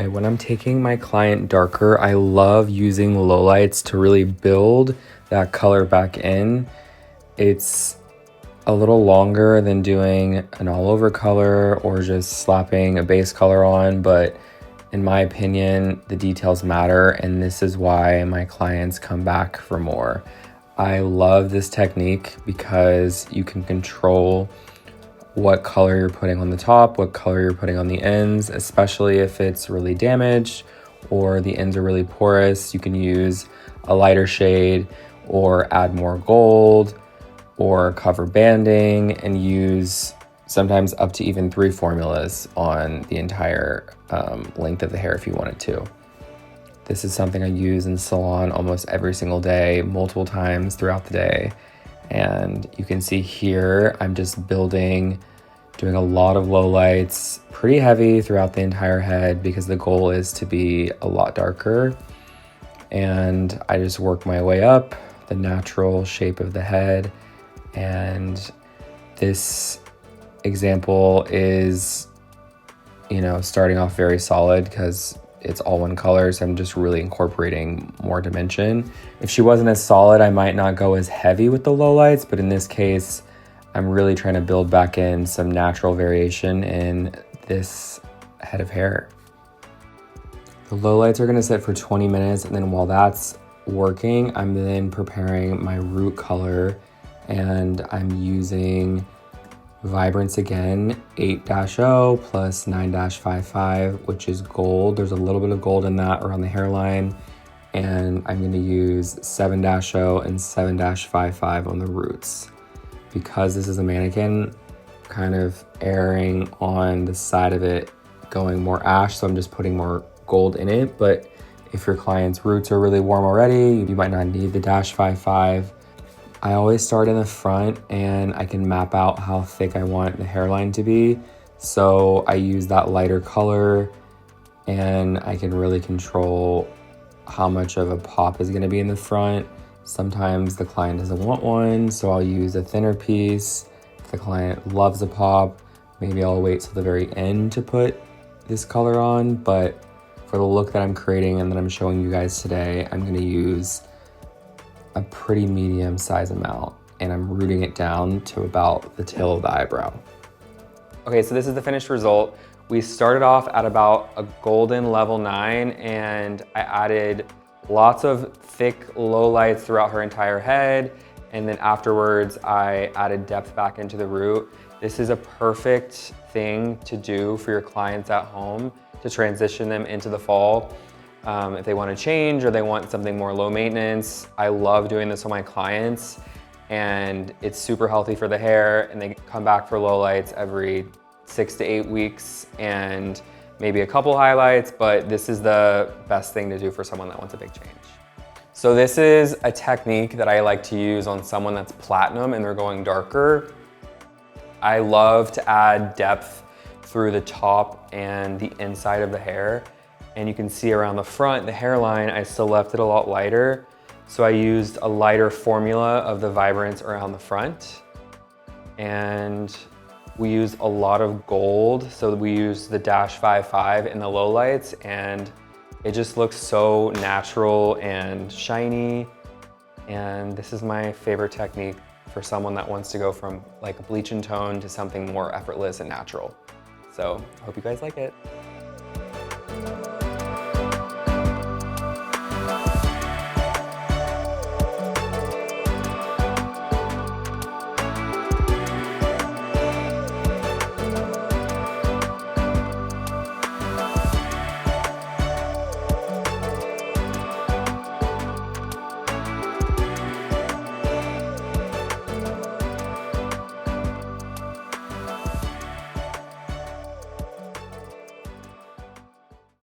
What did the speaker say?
Okay, when I'm taking my client darker, I love using lowlights to really build that color back in. It's a little longer than doing an all over color or just slapping a base color on, but in my opinion, the details matter, and this is why my clients come back for more. I love this technique because you can control what color you're putting on the top, what color you're putting on the ends, especially if it's really damaged or the ends are really porous. You can use a lighter shade or add more gold or cover banding and use sometimes up to even 3 formulas on the entire length of the hair if you wanted to. This is something I use in salon almost every single day, multiple times throughout the day. And you can see here, I'm just doing a lot of low lights, pretty heavy throughout the entire head because the goal is to be a lot darker. And I just work my way up the natural shape of the head. And this example is, starting off very solid because it's all one color, so I'm just really incorporating more dimension. If she wasn't as solid, I might not go as heavy with the lowlights, but in this case, I'm really trying to build back in some natural variation in this head of hair. The lowlights are gonna sit for 20 minutes, and then while that's working, I'm then preparing my root color, and I'm using Vibrance again, 8-0 plus 9-55, which is gold. There's a little bit of gold in that around the hairline. And I'm gonna use 7-0 and 7-55 on the roots. Because this is a mannequin, kind of erring on the side of it, going more ash, so I'm just putting more gold in it. But if your client's roots are really warm already, you might not need the -55. I always start in the front and I can map out how thick I want the hairline to be. So I use that lighter color and I can really control how much of a pop is gonna be in the front. Sometimes the client doesn't want one, so I'll use a thinner piece. If the client loves a pop, maybe I'll wait till the very end to put this color on. But for the look that I'm creating and that I'm showing you guys today, I'm gonna use a pretty medium size amount, and I'm rooting it down to about the tail of the eyebrow. Okay, so this is the finished result. We started off at about a golden level 9, and I added lots of thick low lights throughout her entire head, and then afterwards I added depth back into the root. This is a perfect thing to do for your clients at home to transition them into the fall. If they want to change or they want something more low maintenance. I love doing this with my clients, and it's super healthy for the hair, and they come back for lowlights every 6 to 8 weeks and maybe a couple highlights, but this is the best thing to do for someone that wants a big change. So this is a technique that I like to use on someone that's platinum and they're going darker. I love to add depth through the top and the inside of the hair. And you can see around the front, the hairline, I still left it a lot lighter. So I used a lighter formula of the Vibrance around the front. And we used a lot of gold. So we used the -55 in the lowlights, and it just looks so natural and shiny. And this is my favorite technique for someone that wants to go from like a bleach and tone to something more effortless and natural. So I hope you guys like it.